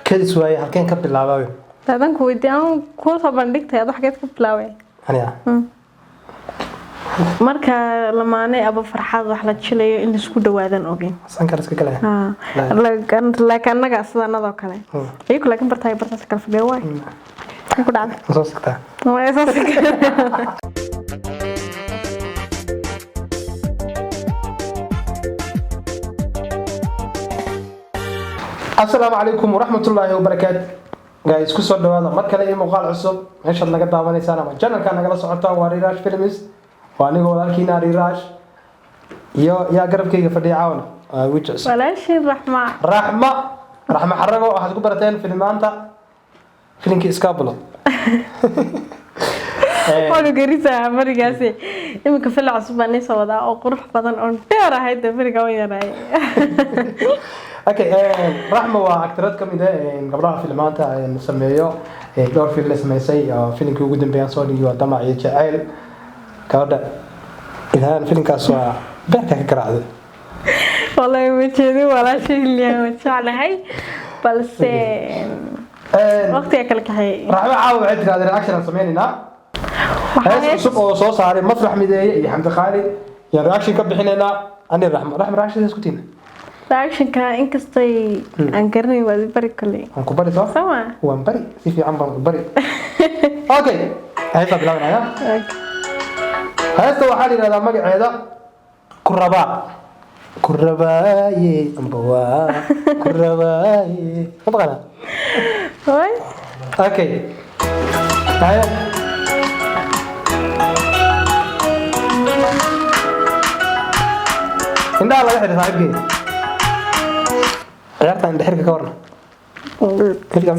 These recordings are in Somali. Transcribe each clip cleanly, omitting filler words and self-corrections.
كدس واي halkeen ka bilaabay tadan ku weydiin ku soo bandhigtay ad waxgeed ka bilaabay aniga marka lamaane aba farxad wax la jilayo in isku dhawaadan ogeen san kala iska kale laakiin anaga sidanado kale ay ku laakiin bartay kala fagay way ku dhacay soo sigta way soo sigta السلام عليكم ورحمة الله وبركاته guys ku soo dhawaada mar kale iyo muuqaal cusub meesha naga daawaneysaan ama channelka nagala socotaan waa Rirash Films waa aniga walaalkiina Rirash iyo yaa garabkayga fadhiya caawna wajis walaashin raxma xarago waxaad ku barateen filmaanta filimkii Iskabulo oo garisa marigaasi imika fil cusub aan soo wadaa oo qurux badan oo dheer ahayd filiga waan yaray okay raxma waa actress kamid ah gabdhaha filmaanta ay sameeyo dhowr film la sameeyay filimkii ugu dambeeyay soo dhigay waa Damac iyo Jacayl gabadha ilaahan filimkaas waa beerka ka garaacday wallahi wajidi walaashay liyan wajaclahay balse waqtiga kala kaxay raxma caawa waxay tiraahday reaction sameeynaa waxay soo soo saaray mafrax mideeye iyo xamdi qaali iyo reaction ka bixinayna ani raxma reaction isku tiina reaction ka inkastay aan garanay waa bari kale aan ku bari soo sama waan bari si fiican baan bari okay haysta bilaabnaa haysta waxa la yiraahdaa magaceeda kurabaaye ambawa kurabaaye tabaqana hoy okay haya inda laga xidhay saaxiibkii ciyaarta inda xirka ka warna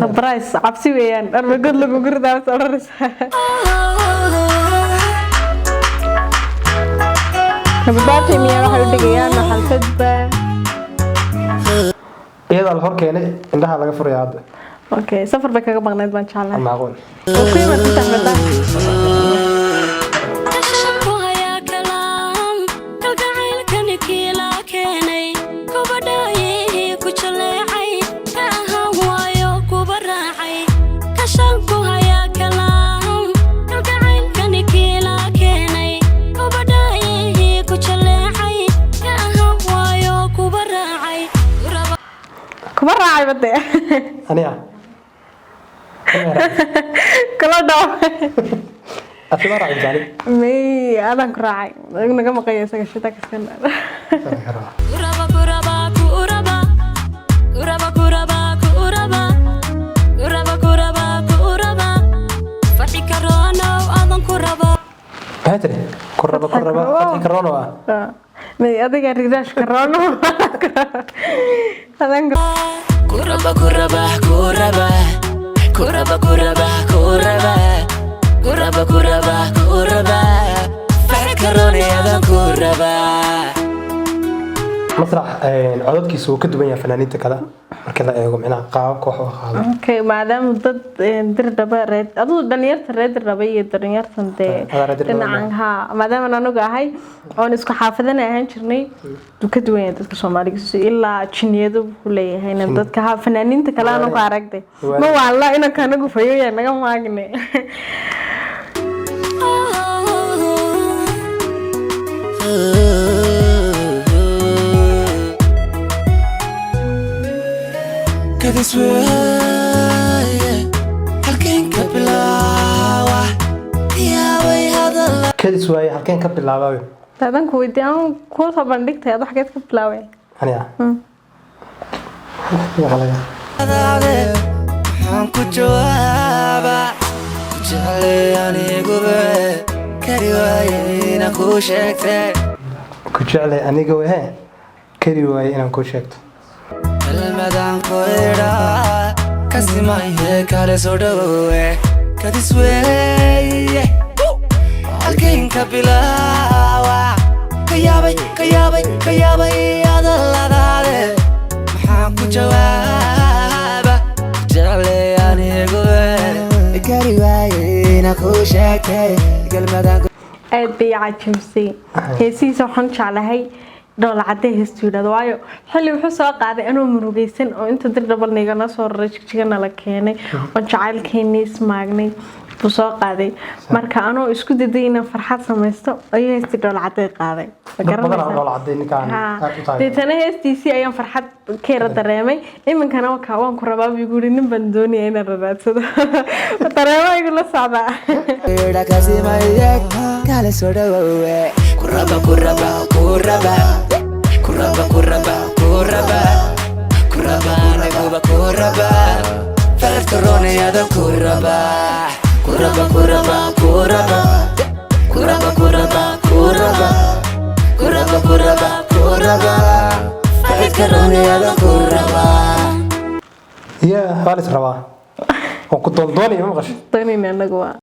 surprise cabsi weeyaan arbagod lagu gurdaa sararaysa habbaati miyaa waxa u dhigayaan xalfadba iyada la hor keenay indaha laga furayaa hadda okay safar bay kaga baqnayd baan jeclahay maaqoon okay ma taxmada راعي بدي أنا كلا دو أفي ما راعي بزالي مي أنا كراعي أنا كم قيس كشتا كسكن هاتري كربا فتحي كورونا مي أديك ريداش كورونا هذا كربا كربا كربا كربا كربا كربا كربا كربا كربا فكروني هذا كربا مسرح عددكيس uu ka duwan yahay fanaaniinta kale marka la eego macnaha qaabka wax u qaado okay maadaama dad dir dhaba reed adoo dhalinyarta reed rabay iyo dhalinyartan dhinacan ha maadaama anagu ahay oo isku xaafadana ahaan jirnay ka duwan yahay dadka Soomaaliga ilaa jiniyadu ku leeyahay dadka ha fanaaniinta kale aan ku aragtay ma wala ina kanagu fayoya naga maagne كدس واي halkeen ka bilaawaa yaa way hadal كدس واي halkeen ka bilaabay tadan ku weydiin ku soo bandhigtay ad waxgeed ka bilaabay aniga waxaan ku jawaaba jeclay anigu kari waaye inaan ku sheegtay ku jeclay anigu kari waaye inaan ku sheegto المدام كويرا كسمع هيك على صدوه كدسوي الكين كبلاوا كيابي هذا اللذاذ محاكو جوابه جعلي يعني قوي كريواينا كوشاكي المدام aad bay caajimsay heesiisa waxaan jeclahay dhoola cadday heestu yidhahdo waayo xilli wuxuu soo qaaday anuu murugaysan oo inta dir dhabalnigana soo raray jigjigana la keenay oo jacaylkeennii ismaagnay buu soo qaaday marka anoo isku daday inaan farxad samaysto ayuu heestii dhoola cadday qaaday deetana heestiisii ayaan farxad ka yara dareemay iminkana waan ku rabaa buu igu yidhi nin baan doonaya inaan raraadsado dareema igula socdaa kale soo dhawowe kuraba kuraba kuraba kuraba kuraba kuraba kuraba naguba kuraba faraftaroonayada kuraba kuraba kuraba kuraba kuraba kuraba kuraba kuraba kuraba kuraba faraftaroonayada kuraba خالص ربا وكنت ضوني ما غش doonayna anagu waa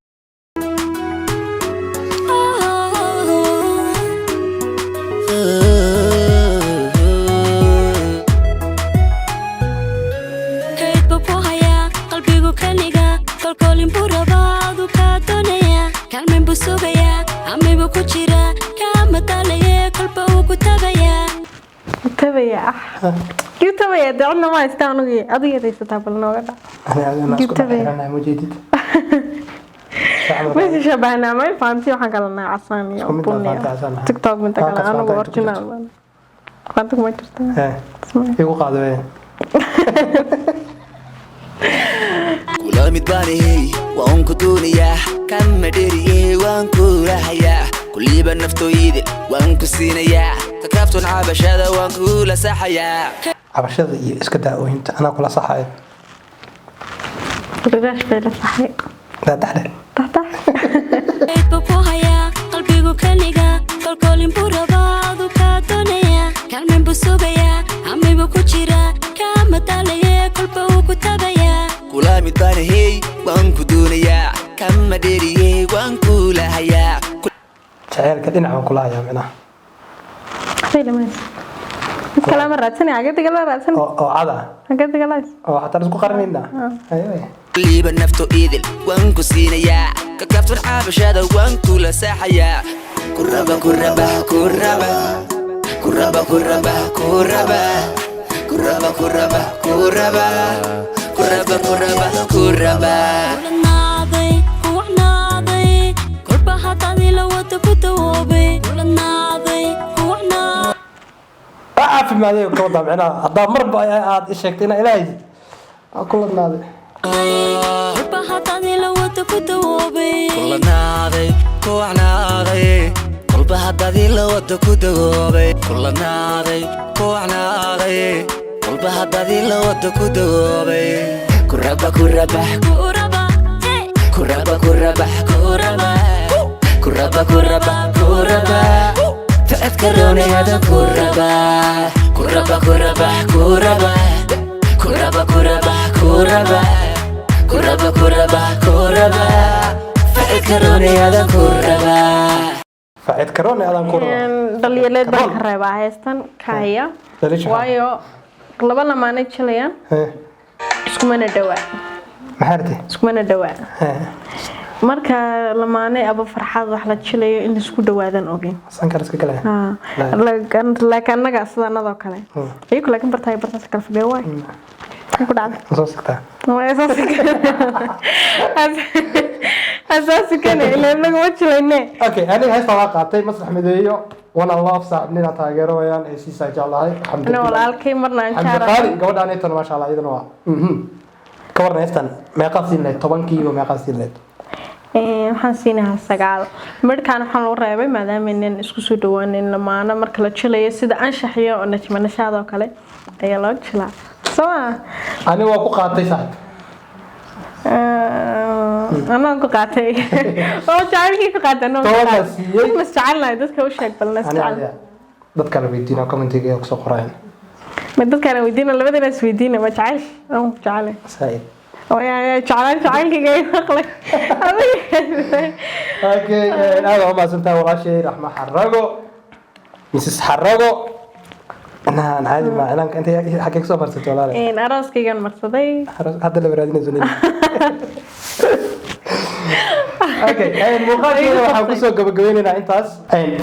tabaya tabaya dacna ma istaan ugu adiga haysataa bal nooga dhac انا انا موجودة ما شبهنا ما فهمتي waxaan kala naacsan iyo bunniya TikTok minta kala anagu original qantu ma jirtaa igu qaadaway kula mid baanay waan ku doonayaa kan madheriye waan ku rahayaa kulliba naftooyide waan ku siinayaa takaaftoon cabashada waan ku la saxayaa cabashada iyo iska daawooyinta ana kula saxay ragash bay la saxay لا تحت qalbigu kaliga kolkolin burabaadu ka doonaya kalmen busugaya amiba ku jira kama dalaya kolba uu ku tabaya kula mid baanay waan ku doonayaa kan madheriye waan ku lahayaa jaceelka dhinaca kula hayaa macnaha filamas kala maraadsan agadiga la raadsan oo cada agadiga la oo hatta isku qarnina ayay liba nafto idil waan ku siinayaa ka kaaftan cabashada waan ku la saxayaa kuraba kuraba kuraba kuraba kuraba kuraba kuraba kuraba kuraba kuraba kuraba kuraba naaday kuwacnaaday kolba hadadii la wada ku dawoobay naaday kuwacnaaday عافي ما ذي كوضع معنا هذا مربع عاد إشكتنا إلهي كل النادي kolba hadadii la wada ku dawoobay kula naaday kuwacnaaday kolba hadadii la wada ku dawoobay kula naaday kuwacnaaday kolba hadadii la wada ku dawoobay kuraba kuraba kuraba kuraba kuraba kuraba kuraba kuraba kuraba فأذكروني هذا كربا كربا كربا كربا كربا كربا كربا كربا كربا كربا فأذكروني هذا كربا فأذكروني هذا كربا dhalinyarada baan ka reebaa heestan kaaya waayo laba lamaanay jilayaan iskumana dhawaa maxarti iskumana dhawaa marka lamaanay aba farxad wax la jilayo in isku dhawaadan ogeen sankar iska galay laakiin anaga sidaanadoo kale iyagu laakiin bartaay bartaas kala fadhiya waay ku dhacday soo sigtaa أساسي كان إلا إنك ما تشيلينه. أوكي أنا هاي صلاة قاتي مسرح مديو وأنا الله أفصح بنينا تاجر ويان إيش يسجل الله الحمد لله. أنا والله الكي مرنا إن شاء الله. الحمد لله قبل أن يتن ما شاء الله إذا نوا. كورنا يستن ما قصين لي طبعا كيلو ما قصين لي. waxaan siinayaa sagaal markaan waxaan u reebay maadaama inaan isku soo dhawaanin lamaana marka la jilayo sida anshaxiyo oo najmanashada oo kale ayaa loo jilaa soo ani waa ku qaatay saaxib أنا قطعتي. أو تعرفي قطعت أنا. بس تعالنا دتك وش هيك بلنا تعال. دتك أنا بيدينا كم أنت جاي أقصى قرآن. ما دتك أنا بيدينا اللي بدنا سويدينا ما تعرف أو تعال. سعيد. أو يا تعال كي جاي أخلك. أوكي هذا هو ما سنتها ولا شيء راح ما حرقه. مسس حرقه. أنا عادي ما أنا أنت حكيك سوبر ست ولا لا؟ إيه أراس كي كان مرصدي. هذا اللي برادين زونين. اوكي muuqaalkeena waxaan ku soo gabagabeynaa intaas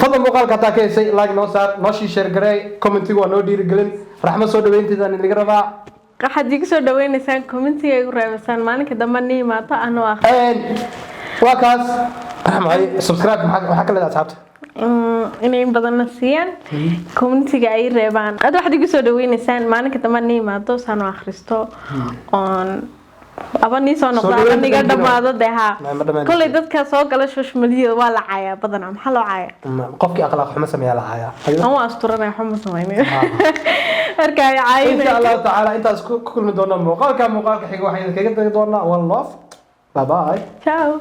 fadlan muuqaalka taa ka heysay like noo saar noo share garay commentiga waa noo dhiirigelin raxmo soo dhaweynteeda laga rabaa waxaad igu soo dhaweynaysaan commentiga igu reebasaan maalinka dambe niimaato anoo ah waa kaas raxmo ay subscribe waxa kale asxaabta inay badan siiyaan commentiga ay reebaan aad waxaad igu soo dhaweynaysaan maalinka dambe niimaato saan akhristo on abani soo noqdaa aniga dhamaado deha kulay dadka soo gala social media waa la caaya badan maxaa loo caaya qofkii akhlaaq xumo sameeyaa la caaya aan waa asturanay xumo sameeyay marka ay caayeen insha Allah taala intaas ku kulmi doona muuqaalka xiga waxaan kaga tagi doonaa one love bye bye ciao